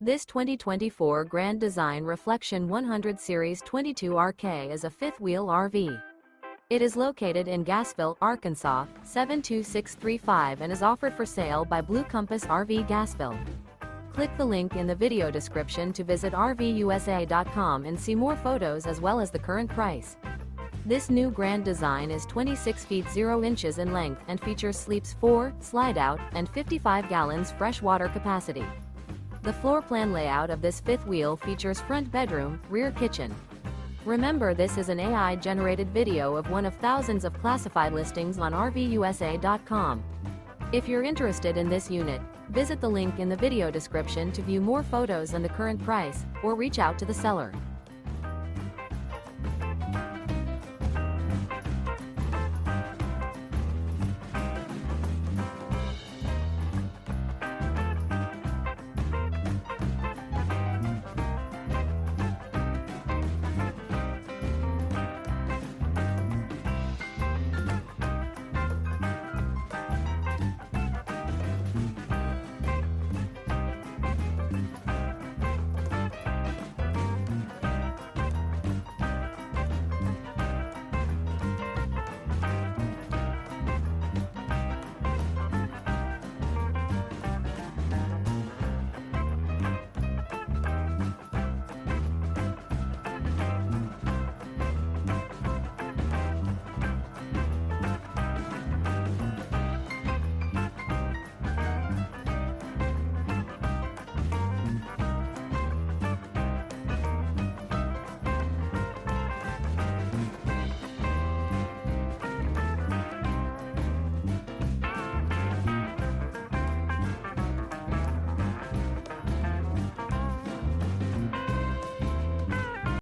This 2024 Grand Design Reflection 100 Series 22RK is a fifth-wheel RV. It is located in Gassville, Arkansas, 72635 and is offered for sale by Blue Compass RV Gassville. Click the link in the video description to visit RVUSA.com and see more photos as well as the current price. This new Grand Design is 26 feet 0 inches in length and features sleeps 4, slide-out, and 55 gallons fresh water capacity. The floor plan layout of this fifth wheel features front bedroom, rear kitchen. Remember, this is an AI-generated video of one of thousands of classified listings on RVUSA.com. If you're interested in this unit, visit the link in the video description to view more photos and the current price, or reach out to the seller.